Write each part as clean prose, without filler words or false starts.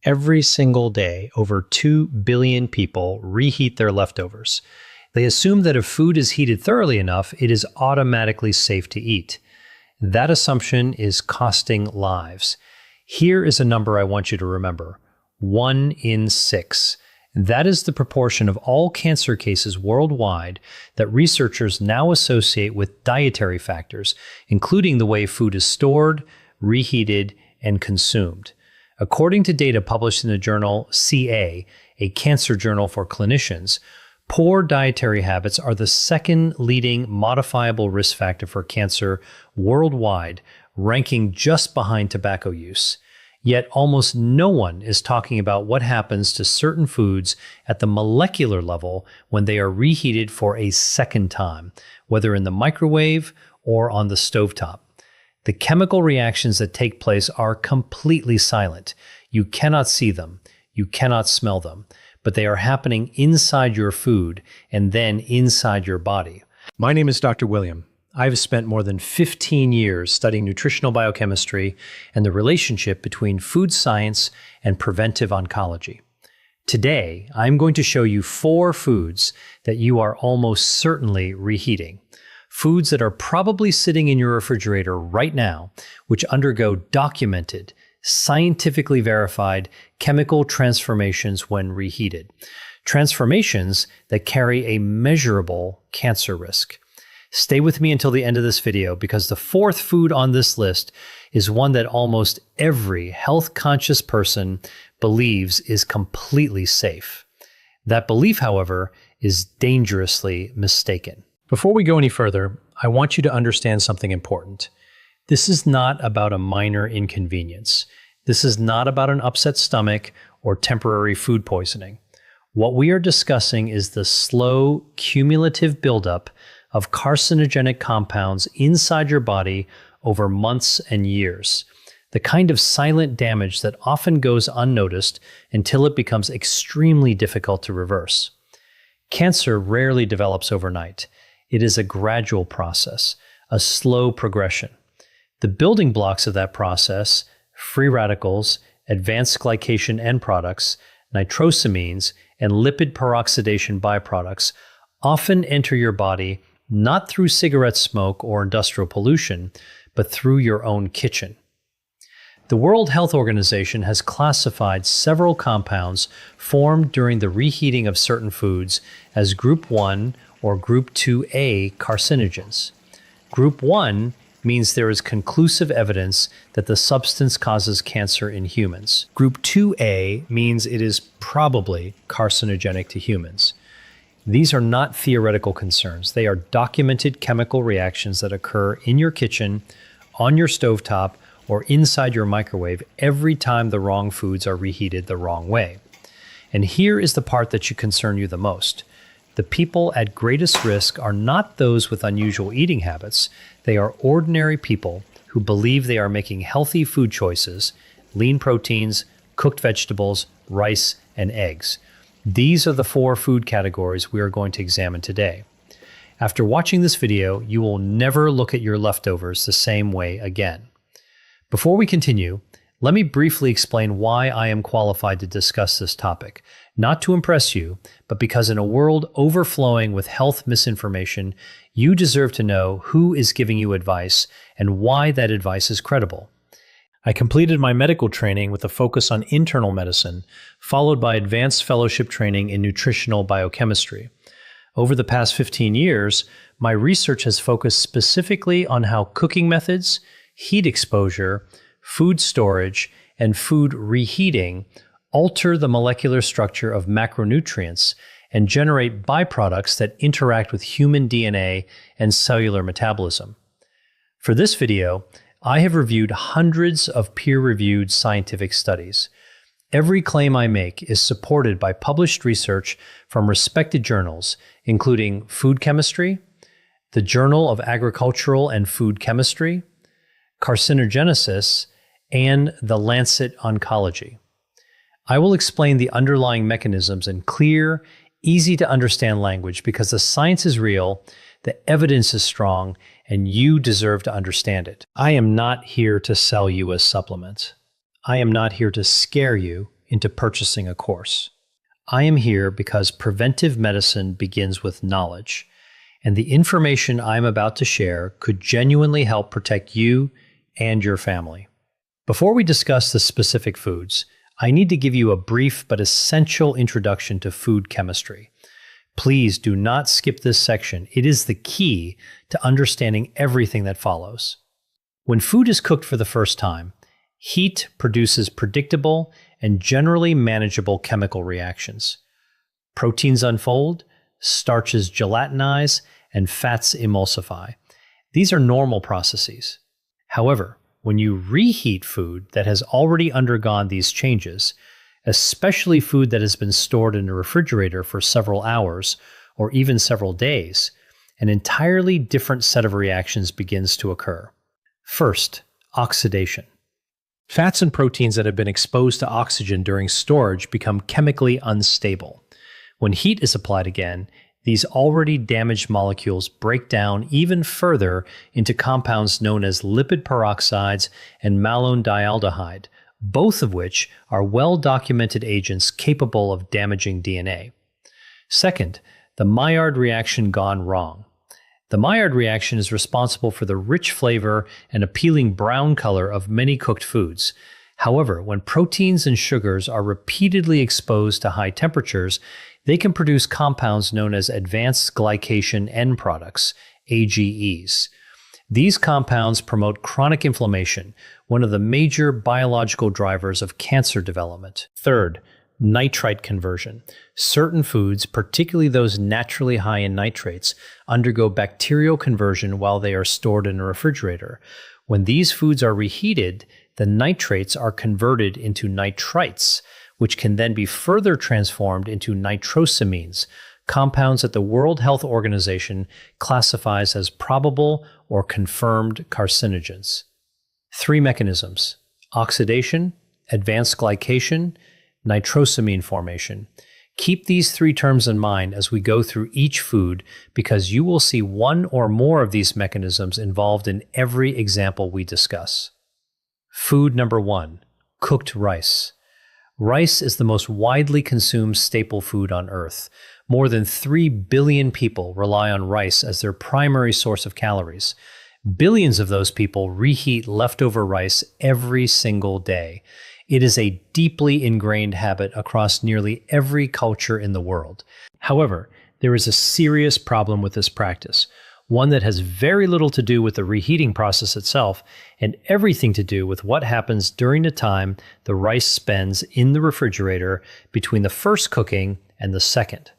Every single day, over 2 billion people reheat their leftovers. They assume that if food is heated thoroughly enough, it is automatically safe to eat. That assumption is costing lives. Here is a number I want you to remember: 1 in 6. That is the proportion of all cancer cases worldwide that researchers now associate with dietary factors, including the way food is stored, reheated, and consumed. According to data published in the journal CA, a cancer journal for clinicians, poor dietary habits are the second leading modifiable risk factor for cancer worldwide, ranking just behind tobacco use. Yet almost no one is talking about what happens to certain foods at the molecular level when they are reheated for a second time, whether in the microwave or on the stovetop. The chemical reactions that take place are completely silent. You cannot see them, you cannot smell them, but they are happening inside your food and then inside your body. My name is Dr. William. I've spent more than 15 years studying nutritional biochemistry and the relationship between food science and preventive oncology. Today, I'm going to show you 4 foods that you are almost certainly reheating. Foods that are probably sitting in your refrigerator right now, which undergo documented, scientifically verified chemical transformations when reheated. Transformations that carry a measurable cancer risk. Stay with me until the end of this video, because the 4th food on this list is one that almost every health-conscious person believes is completely safe. That belief, however, is dangerously mistaken. Before we go any further, I want you to understand something important. This is not about a minor inconvenience. This is not about an upset stomach or temporary food poisoning. What we are discussing is the slow, cumulative buildup of carcinogenic compounds inside your body over months and years. The kind of silent damage that often goes unnoticed until it becomes extremely difficult to reverse. Cancer rarely develops overnight. It is a gradual process, a slow progression. The building blocks of that process, free radicals, advanced glycation end products, nitrosamines, and lipid peroxidation byproducts, often enter your body not through cigarette smoke or industrial pollution, but through your own kitchen. The World Health Organization has classified several compounds formed during the reheating of certain foods as Group 1 or Group 2A carcinogens. Group 1 means there is conclusive evidence that the substance causes cancer in humans. Group 2A means it is probably carcinogenic to humans. These are not theoretical concerns. They are documented chemical reactions that occur in your kitchen, on your stovetop, or inside your microwave every time the wrong foods are reheated the wrong way. And here is the part that should concern you the most. The people at greatest risk are not those with unusual eating habits. They are ordinary people who believe they are making healthy food choices, lean proteins, cooked vegetables, rice, and eggs. These are the 4 food categories we are going to examine today. After watching this video, you will never look at your leftovers the same way again. Before we continue, let me briefly explain why I am qualified to discuss this topic. Not to impress you, but because in a world overflowing with health misinformation, you deserve to know who is giving you advice and why that advice is credible. I completed my medical training with a focus on internal medicine, followed by advanced fellowship training in nutritional biochemistry. Over the past 15 years, my research has focused specifically on how cooking methods, heat exposure, food storage, and food reheating alter the molecular structure of macronutrients and generate byproducts that interact with human DNA and cellular metabolism. For this video, I have reviewed hundreds of peer-reviewed scientific studies. Every claim I make is supported by published research from respected journals, including Food Chemistry, the Journal of Agricultural and Food Chemistry, Carcinogenesis, and The Lancet Oncology. I will explain the underlying mechanisms in clear, easy-to-understand language because the science is real, the evidence is strong, and you deserve to understand it. I am not here to sell you a supplement. I am not here to scare you into purchasing a course. I am here because preventive medicine begins with knowledge, and the information I'm about to share could genuinely help protect you and your family. Before we discuss the specific foods, I need to give you a brief but essential introduction to food chemistry. Please do not skip this section. It is the key to understanding everything that follows. When food is cooked for the first time, heat produces predictable and generally manageable chemical reactions. Proteins unfold, starches gelatinize, and fats emulsify. These are normal processes. However, when you reheat food that has already undergone these changes, especially food that has been stored in a refrigerator for several hours or even several days, an entirely different set of reactions begins to occur. First, oxidation. Fats and proteins that have been exposed to oxygen during storage become chemically unstable. When heat is applied again, these already damaged molecules break down even further into compounds known as lipid peroxides and malondialdehyde, both of which are well-documented agents capable of damaging DNA. Second, the Maillard reaction gone wrong. The Maillard reaction is responsible for the rich flavor and appealing brown color of many cooked foods. However, when proteins and sugars are repeatedly exposed to high temperatures, they can produce compounds known as advanced glycation end products, AGEs. These compounds promote chronic inflammation, one of the major biological drivers of cancer development. Third, nitrite conversion. Certain foods, particularly those naturally high in nitrates, undergo bacterial conversion while they are stored in a refrigerator. When these foods are reheated, the nitrates are converted into nitrites, which can then be further transformed into nitrosamines, compounds that the World Health Organization classifies as probable or confirmed carcinogens. Three mechanisms: oxidation, advanced glycation, nitrosamine formation. Keep these three terms in mind as we go through each food, because you will see one or more of these mechanisms involved in every example we discuss. Food number 1, cooked rice. Rice is the most widely consumed staple food on Earth. More than 3 billion people rely on rice as their primary source of calories. Billions of those people reheat leftover rice every single day. It is a deeply ingrained habit across nearly every culture in the world. However, there is a serious problem with this practice, one that has very little to do with the reheating process itself and everything to do with what happens during the time the rice spends in the refrigerator between the first cooking and the second.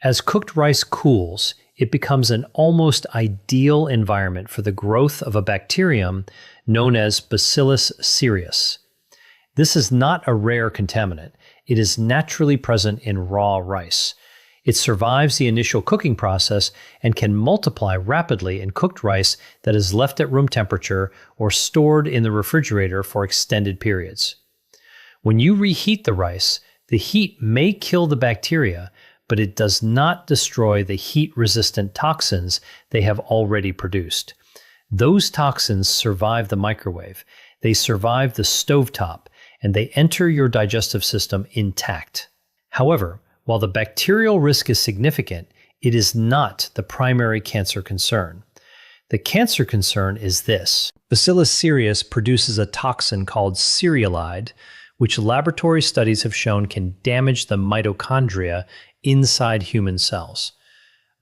As cooked rice cools, it becomes an almost ideal environment for the growth of a bacterium known as Bacillus cereus. This is not a rare contaminant. It is naturally present in raw rice. It survives the initial cooking process and can multiply rapidly in cooked rice that is left at room temperature or stored in the refrigerator for extended periods. When you reheat the rice, the heat may kill the bacteria, but it does not destroy the heat-resistant toxins they have already produced. Those toxins survive the microwave, they survive the stovetop, and they enter your digestive system intact. However, while the bacterial risk is significant, it is not the primary cancer concern. The cancer concern is this: Bacillus cereus produces a toxin called cereulide, which laboratory studies have shown can damage the mitochondria inside human cells.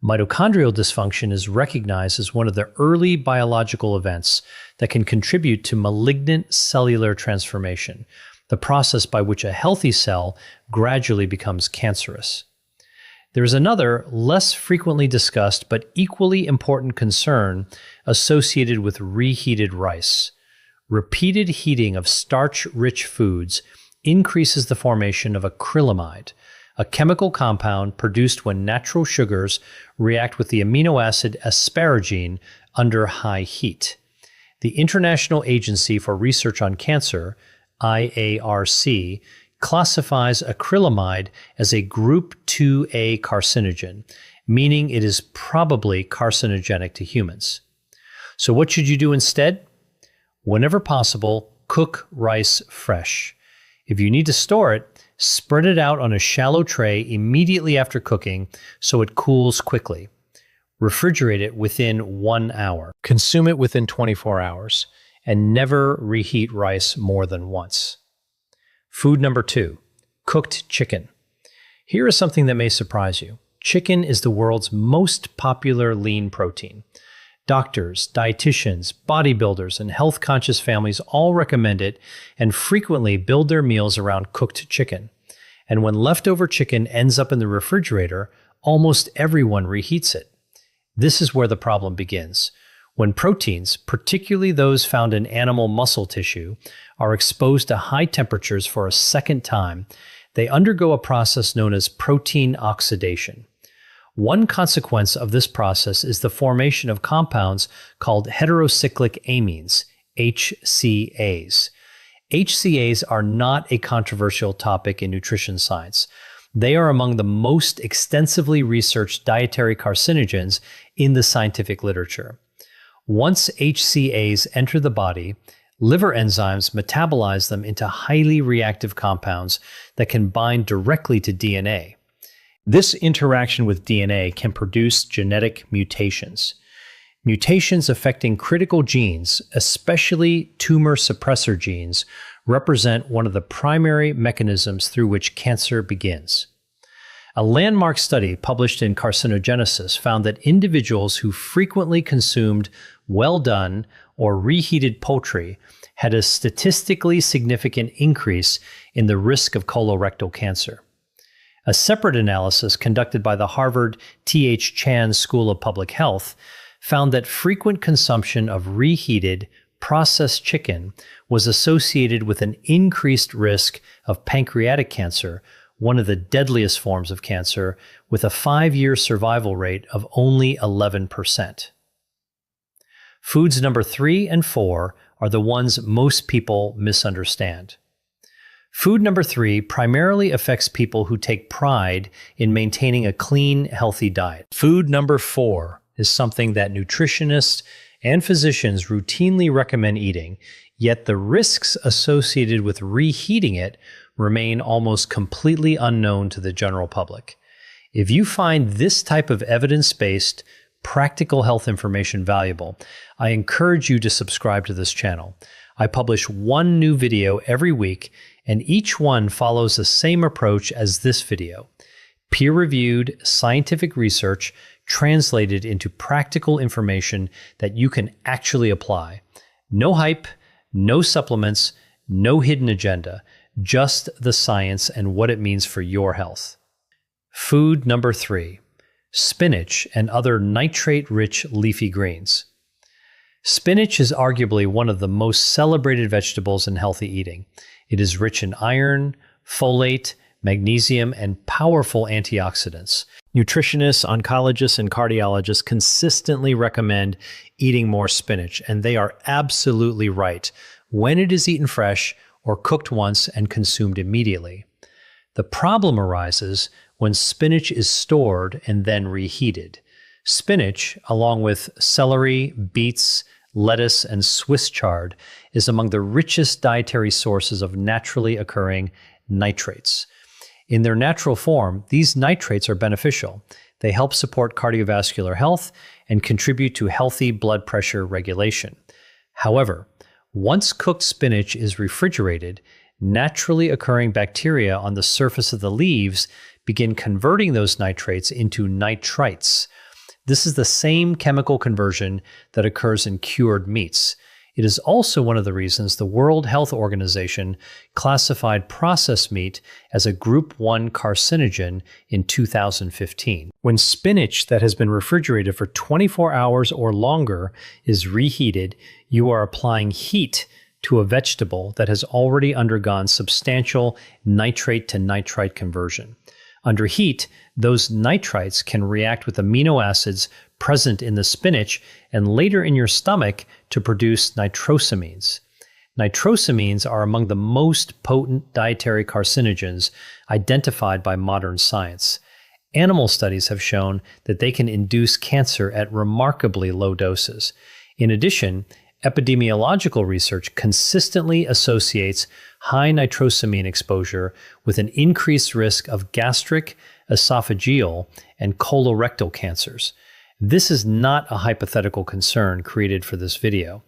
Mitochondrial dysfunction is recognized as one of the early biological events that can contribute to malignant cellular transformation, the process by which a healthy cell gradually becomes cancerous. There is another, less frequently discussed but equally important concern associated with reheated rice. Repeated heating of starch-rich foods increases the formation of acrylamide, a chemical compound produced when natural sugars react with the amino acid asparagine under high heat. The International Agency for Research on Cancer, IARC, classifies acrylamide as a Group 2A carcinogen, meaning it is probably carcinogenic to humans. So what should you do instead? Whenever possible, cook rice fresh. If you need to store it, Spread it out on a shallow tray immediately after cooking so it cools quickly. Refrigerate it within 1 hour. Consume it within 24 hours. And never reheat rice more than once. Food number 2, cooked chicken. Here is something that may surprise you. Chicken is the world's most popular lean protein. Doctors, dietitians, bodybuilders, and health-conscious families all recommend it and frequently build their meals around cooked chicken. And when leftover chicken ends up in the refrigerator, almost everyone reheats it. This is where the problem begins. When proteins, particularly those found in animal muscle tissue, are exposed to high temperatures for a second time, they undergo a process known as protein oxidation. One consequence of this process is the formation of compounds called heterocyclic amines, HCAs. HCAs are not a controversial topic in nutrition science. They are among the most extensively researched dietary carcinogens in the scientific literature. Once HCAs enter the body, liver enzymes metabolize them into highly reactive compounds that can bind directly to DNA. This interaction with DNA can produce genetic mutations. Mutations affecting critical genes, especially tumor suppressor genes, represent one of the primary mechanisms through which cancer begins. A landmark study published in Carcinogenesis found that individuals who frequently consumed well-done or reheated poultry had a statistically significant increase in the risk of colorectal cancer. A separate analysis conducted by the Harvard T.H. Chan School of Public Health found that frequent consumption of reheated, processed chicken was associated with an increased risk of pancreatic cancer, one of the deadliest forms of cancer, with a 5-year survival rate of only 11%. Foods number 3 and 4 are the ones most people misunderstand. Food number 3 primarily affects people who take pride in maintaining a clean, healthy diet. Food number 4 is something that nutritionists and physicians routinely recommend eating, yet the risks associated with reheating it remain almost completely unknown to the general public. If you find this type of evidence-based, practical health information valuable, I encourage you to subscribe to this channel. I publish one new video every week, and each one follows the same approach as this video. Peer-reviewed scientific research translated into practical information that you can actually apply. No hype, no supplements, no hidden agenda, just the science and what it means for your health. Food number 3, spinach and other nitrate-rich leafy greens. Spinach is arguably one of the most celebrated vegetables in healthy eating. It is rich in iron, folate, magnesium, and powerful antioxidants. Nutritionists, oncologists, and cardiologists consistently recommend eating more spinach, and they are absolutely right when it is eaten fresh or cooked once and consumed immediately. The problem arises when spinach is stored and then reheated. Spinach, along with celery, beets, lettuce, and Swiss chard, is among the richest dietary sources of naturally occurring nitrates. In their natural form, these nitrates are beneficial. They help support cardiovascular health and contribute to healthy blood pressure regulation. However, once cooked spinach is refrigerated, naturally occurring bacteria on the surface of the leaves begin converting those nitrates into nitrites. This is the same chemical conversion that occurs in cured meats. It is also one of the reasons the World Health Organization classified processed meat as a Group 1 carcinogen in 2015. When spinach that has been refrigerated for 24 hours or longer is reheated, you are applying heat to a vegetable that has already undergone substantial nitrate to nitrite conversion. Under heat, those nitrites can react with amino acids present in the spinach and later in your stomach to produce nitrosamines. Nitrosamines are among the most potent dietary carcinogens identified by modern science. Animal studies have shown that they can induce cancer at remarkably low doses. In addition, Epidemiological research consistently associates high nitrosamine exposure with an increased risk of gastric, esophageal, and colorectal cancers. This is not a hypothetical concern created for this video.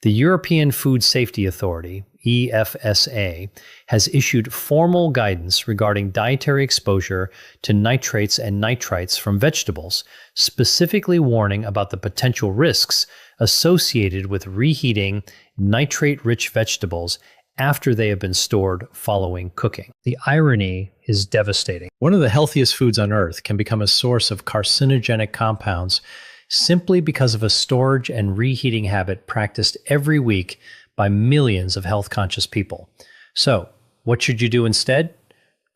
The European Food Safety Authority, EFSA, has issued formal guidance regarding dietary exposure to nitrates and nitrites from vegetables, specifically warning about the potential risks associated with reheating nitrate-rich vegetables after they have been stored following cooking. The irony is devastating. One of the healthiest foods on earth can become a source of carcinogenic compounds simply because of a storage and reheating habit practiced every week by millions of health-conscious people. So, what should you do instead?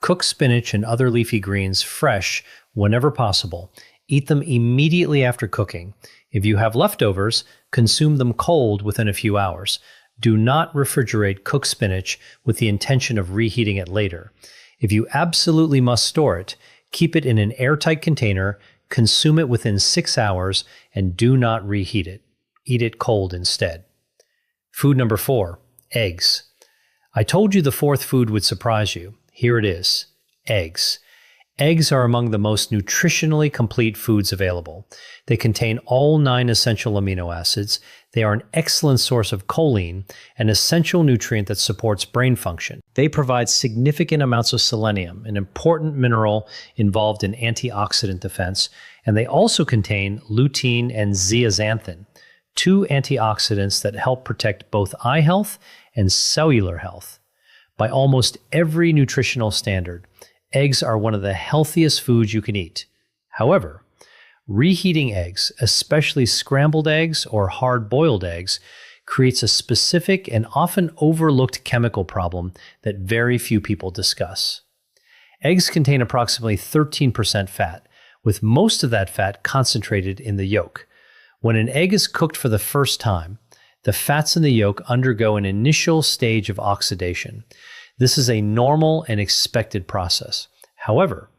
Cook spinach and other leafy greens fresh whenever possible. Eat them immediately after cooking. If you have leftovers, consume them cold within a few hours. Do not refrigerate cooked spinach with the intention of reheating it later. If you absolutely must store it, keep it in an airtight container, consume it within 6 hours, and do not reheat it. Eat it cold instead. Food number 4, eggs. I told you the fourth food would surprise you. Here it is, eggs. Eggs are among the most nutritionally complete foods available. They contain all 9 essential amino acids. They are an excellent source of choline, an essential nutrient that supports brain function. They provide significant amounts of selenium, an important mineral involved in antioxidant defense, and they also contain lutein and zeaxanthin, 2 antioxidants that help protect both eye health and cellular health. By almost every nutritional standard, eggs are one of the healthiest foods you can eat. However, reheating eggs, especially scrambled eggs or hard-boiled eggs, creates a specific and often overlooked chemical problem that very few people discuss. Eggs contain approximately 13% fat, with most of that fat concentrated in the yolk. When an egg is cooked for the first time, the fats in the yolk undergo an initial stage of oxidation. This is a normal and expected process. However,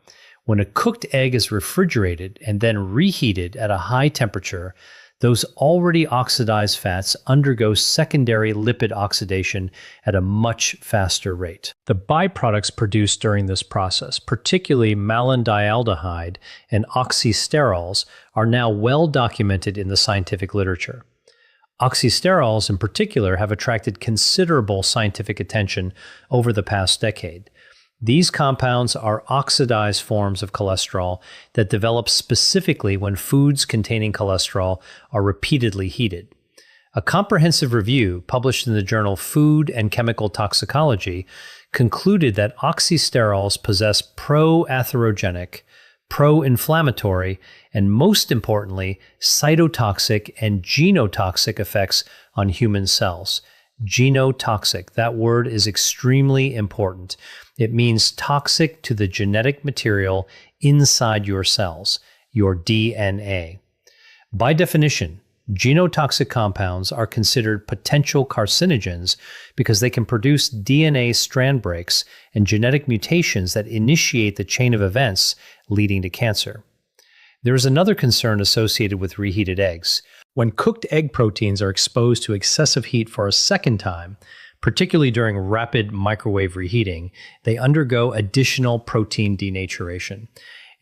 when a cooked egg is refrigerated and then reheated at a high temperature, those already oxidized fats undergo secondary lipid oxidation at a much faster rate. The byproducts produced during this process, particularly malondialdehyde and oxysterols, are now well documented in the scientific literature. Oxysterols in particular have attracted considerable scientific attention over the past decade. These compounds are oxidized forms of cholesterol that develop specifically when foods containing cholesterol are repeatedly heated. A comprehensive review published in the journal Food and Chemical Toxicology concluded that oxysterols possess pro-atherogenic, pro-inflammatory, and most importantly, cytotoxic and genotoxic effects on human cells. Genotoxic, that word is extremely important. It means toxic to the genetic material inside your cells, your DNA. By definition, genotoxic compounds are considered potential carcinogens because they can produce DNA strand breaks and genetic mutations that initiate the chain of events leading to cancer. There is another concern associated with reheated eggs. When cooked egg proteins are exposed to excessive heat for a second time, particularly during rapid microwave reheating, they undergo additional protein denaturation.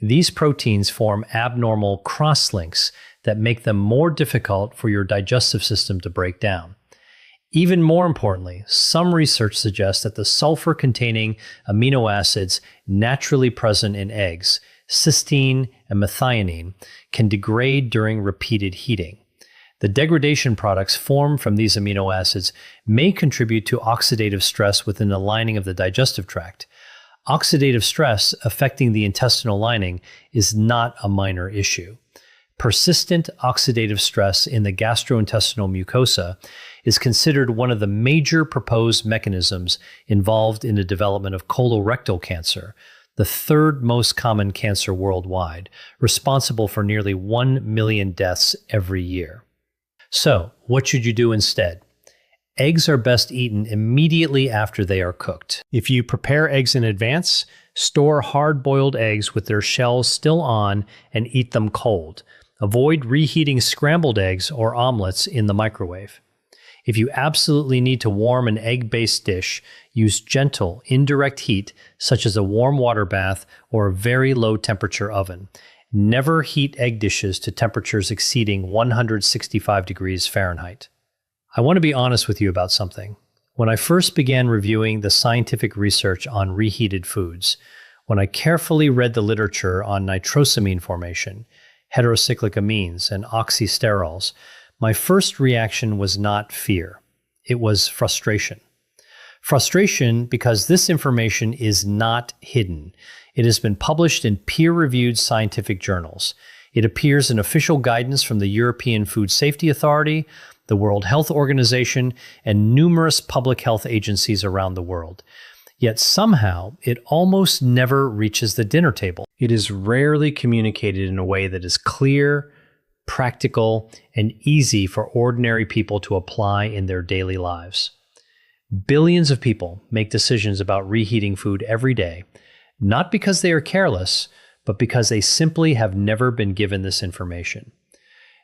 These proteins form abnormal crosslinks that make them more difficult for your digestive system to break down. Even more importantly, some research suggests that the sulfur-containing amino acids naturally present in eggs, cysteine and methionine, can degrade during repeated heating. The degradation products formed from these amino acids may contribute to oxidative stress within the lining of the digestive tract. Oxidative stress affecting the intestinal lining is not a minor issue. Persistent oxidative stress in the gastrointestinal mucosa is considered one of the major proposed mechanisms involved in the development of colorectal cancer, the third most common cancer worldwide, responsible for nearly 1 million deaths every year. So, what should you do instead? Eggs are best eaten immediately after they are cooked. If you prepare eggs in advance, store hard-boiled eggs with their shells still on and eat them cold. Avoid reheating scrambled eggs or omelets in the microwave. If you absolutely need to warm an egg-based dish, use gentle, indirect heat, such as a warm water bath or a very low-temperature oven. Never heat egg dishes to temperatures exceeding 165 degrees Fahrenheit. I want to be honest with you about something. When I first began reviewing the scientific research on reheated foods, when I carefully read the literature on nitrosamine formation, heterocyclic amines, and oxysterols, my first reaction was not fear. It was frustration. Frustration because this information is not hidden. It has been published in peer-reviewed scientific journals. It appears in official guidance from the European Food Safety Authority, the World Health Organization, and numerous public health agencies around the world. Yet somehow, it almost never reaches the dinner table. It is rarely communicated in a way that is clear, practical, and easy for ordinary people to apply in their daily lives. Billions of people make decisions about reheating food every day, not because they are careless, but because they simply have never been given this information.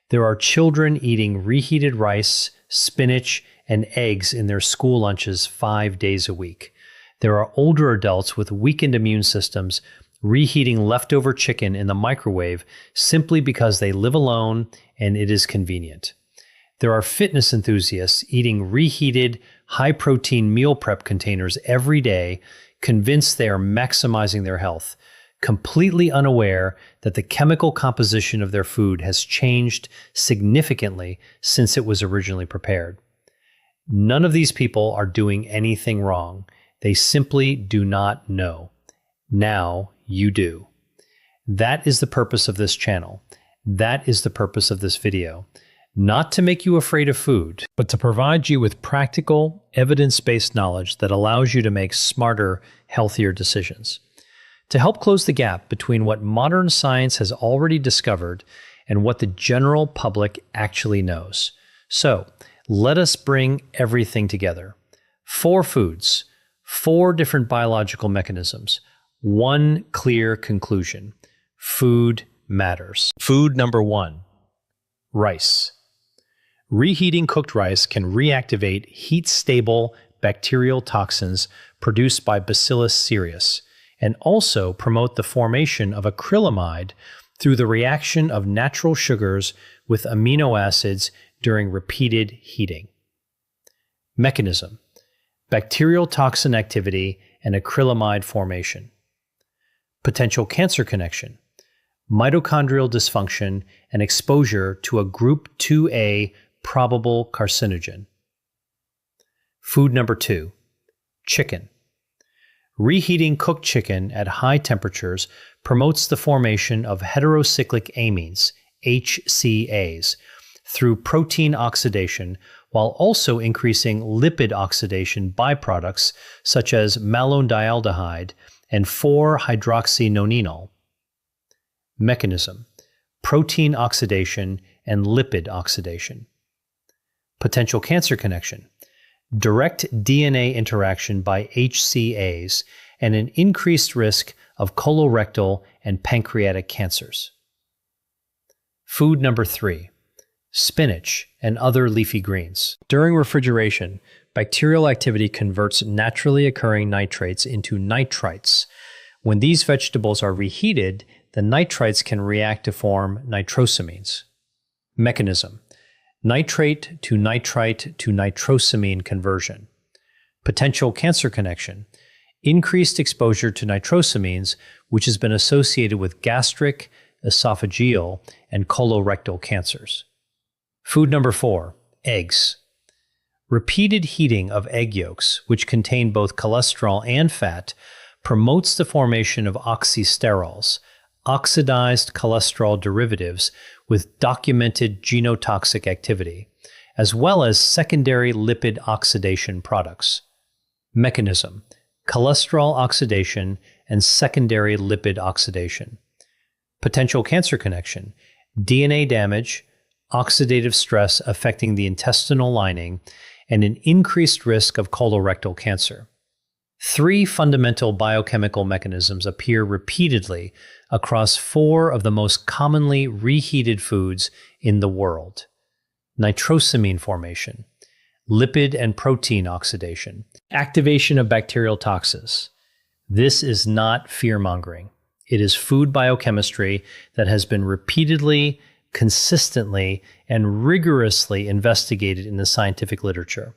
There are children eating reheated rice, spinach, and eggs in their school lunches 5 days a week. There are older adults with weakened immune systems reheating leftover chicken in the microwave simply because they live alone and it is convenient. There are fitness enthusiasts eating reheated, high-protein meal prep containers every day, convinced they are maximizing their health, completely unaware that the chemical composition of their food has changed significantly since it was originally prepared. None of these people are doing anything wrong. They simply do not know. Now you do. That is the purpose of this channel. That is the purpose of this video. Not to make you afraid of food, but to provide you with practical, evidence-based knowledge that allows you to make smarter, healthier decisions. To help close the gap between what modern science has already discovered and what the general public actually knows. So, let us bring everything together. 4 foods, 4 different biological mechanisms, 1 clear conclusion. Food matters. Food number 1, rice. Reheating cooked rice can reactivate heat-stable bacterial toxins produced by Bacillus cereus, and also promote the formation of acrylamide through the reaction of natural sugars with amino acids during repeated heating. Mechanism: bacterial toxin activity and acrylamide formation. Potential cancer connection: mitochondrial dysfunction and exposure to a group 2A probable carcinogen. Food number 2, chicken. Reheating cooked chicken at high temperatures promotes the formation of heterocyclic amines, HCAs, through protein oxidation, while also increasing lipid oxidation byproducts such as malondialdehyde and 4-hydroxynonenal. Mechanism: protein oxidation and lipid oxidation. Potential cancer connection: direct DNA interaction by HCAs and an increased risk of colorectal and pancreatic cancers. Food number 3, spinach and other leafy greens. During refrigeration, bacterial activity converts naturally occurring nitrates into nitrites. When these vegetables are reheated, the nitrites can react to form nitrosamines. Mechanism: nitrate to nitrite to nitrosamine conversion. Potential cancer connection: increased exposure to nitrosamines, which has been associated with gastric, esophageal, and colorectal cancers. Food number 4, eggs. Repeated heating of egg yolks, which contain both cholesterol and fat, promotes the formation of oxysterols, oxidized cholesterol derivatives with documented genotoxic activity, as well as secondary lipid oxidation products. Mechanism: cholesterol oxidation and secondary lipid oxidation. Potential cancer connection: DNA damage, oxidative stress affecting the intestinal lining, and an increased risk of colorectal cancer. 3 fundamental biochemical mechanisms appear repeatedly across 4 of the most commonly reheated foods in the world. Nitrosamine formation, lipid and protein oxidation, activation of bacterial toxins. This is not fear-mongering. It is food biochemistry that has been repeatedly, consistently, and rigorously investigated in the scientific literature.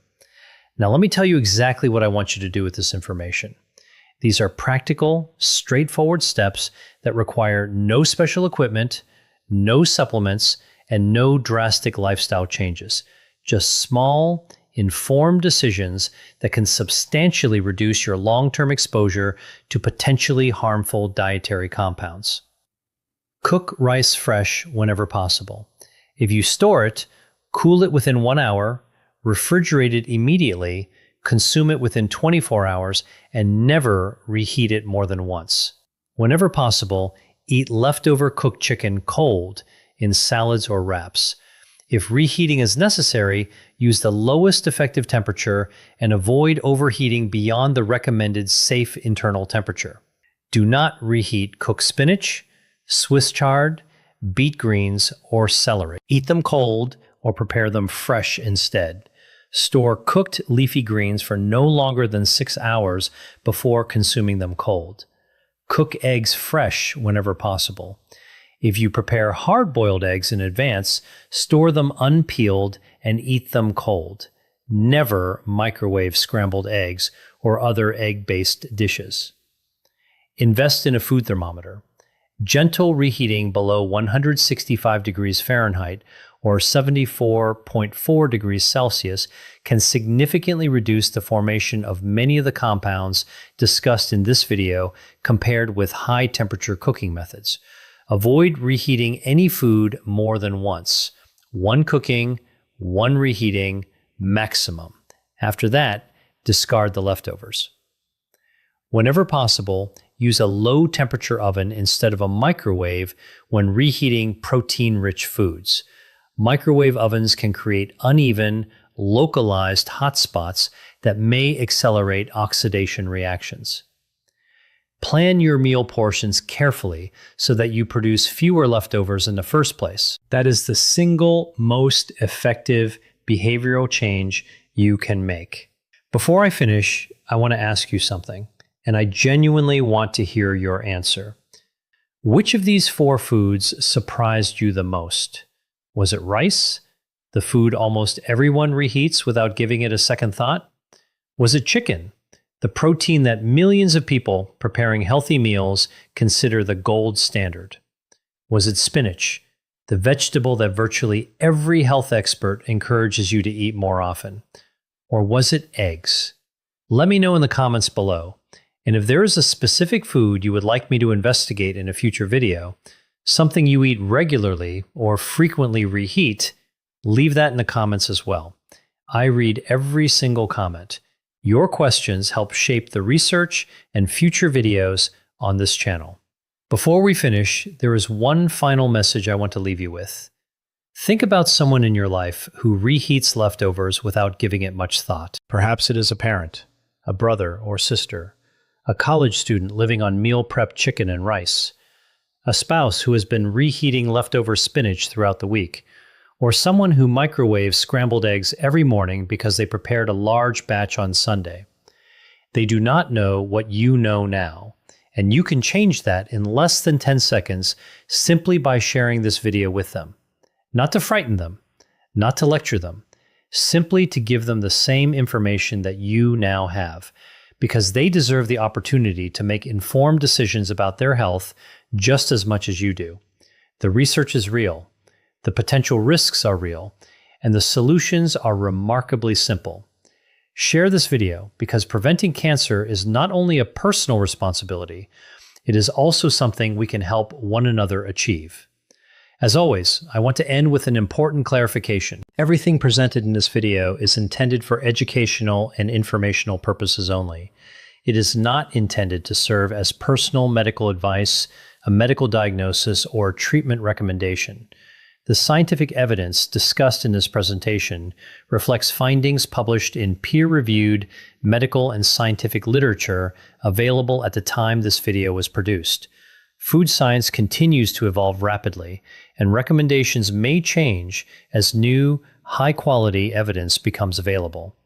Now, let me tell you exactly what I want you to do with this information. These are practical, straightforward steps that require no special equipment, no supplements, and no drastic lifestyle changes. Just small, informed decisions that can substantially reduce your long-term exposure to potentially harmful dietary compounds. Cook rice fresh whenever possible. If you store it, cool it within 1 hour, refrigerate it immediately, consume it within 24 hours, and never reheat it more than once. Whenever possible, eat leftover cooked chicken cold in salads or wraps. If reheating is necessary, use the lowest effective temperature and avoid overheating beyond the recommended safe internal temperature. Do not reheat cooked spinach, Swiss chard, beet greens, or celery. Eat them cold or prepare them fresh instead. Store cooked leafy greens for no longer than 6 hours before consuming them cold. Cook eggs fresh whenever possible. If you prepare hard-boiled eggs in advance, store them unpeeled and eat them cold. Never microwave scrambled eggs or other egg-based dishes. Invest in a food thermometer. Gentle reheating below 165 degrees Fahrenheit or 74.4 degrees Celsius can significantly reduce the formation of many of the compounds discussed in this video compared with high-temperature cooking methods. Avoid reheating any food more than once. One cooking, one reheating, maximum. After that, discard the leftovers. Whenever possible, use a low-temperature oven instead of a microwave when reheating protein-rich foods. Microwave ovens can create uneven, localized hotspots that may accelerate oxidation reactions. Plan your meal portions carefully so that you produce fewer leftovers in the first place. That is the single most effective behavioral change you can make. Before I finish, I want to ask you something, and I genuinely want to hear your answer. Which of these 4 foods surprised you the most? Was it rice, the food almost everyone reheats without giving it a second thought? Was it chicken, the protein that millions of people preparing healthy meals consider the gold standard? Was it spinach, the vegetable that virtually every health expert encourages you to eat more often? Or was it eggs? Let me know in the comments below. And if there is a specific food you would like me to investigate in a future video, something you eat regularly or frequently reheat, leave that in the comments as well. I read every single comment. Your questions help shape the research and future videos on this channel. Before we finish, there is one final message I want to leave you with. Think about someone in your life who reheats leftovers without giving it much thought. Perhaps it is a parent, a brother or sister, a college student living on meal prep chicken and rice, a spouse who has been reheating leftover spinach throughout the week, or someone who microwaves scrambled eggs every morning because they prepared a large batch on Sunday. They do not know what you know now, and you can change that in less than 10 seconds simply by sharing this video with them. Not to frighten them, not to lecture them, simply to give them the same information that you now have, because they deserve the opportunity to make informed decisions about their health just as much as you do. The research is real. The potential risks are real, and the solutions are remarkably simple. Share this video because preventing cancer is not only a personal responsibility, it is also something we can help one another achieve. As always, I want to end with an important clarification. Everything presented in this video is intended for educational and informational purposes only. It is not intended to serve as personal medical advice, a medical diagnosis, or treatment recommendation. The scientific evidence discussed in this presentation reflects findings published in peer-reviewed medical and scientific literature available at the time this video was produced. Food science continues to evolve rapidly, and recommendations may change as new, high-quality evidence becomes available.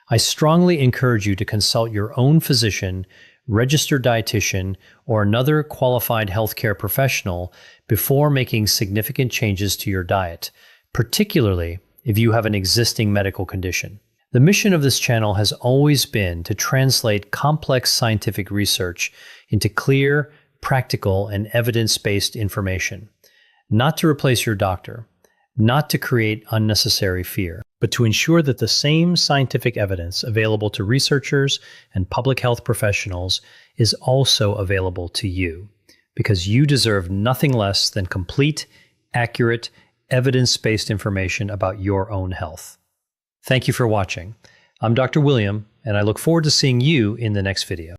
I strongly encourage you to consult your own physician, registered dietitian, or another qualified healthcare professional before making significant changes to your diet, particularly if you have an existing medical condition. The mission of this channel has always been to translate complex scientific research into clear, practical, and evidence-based information. Not to replace your doctor, not to create unnecessary fear, but to ensure that the same scientific evidence available to researchers and public health professionals is also available to you, because you deserve nothing less than complete, accurate, evidence-based information about your own health. Thank you for watching. I'm Dr. William, and I look forward to seeing you in the next video.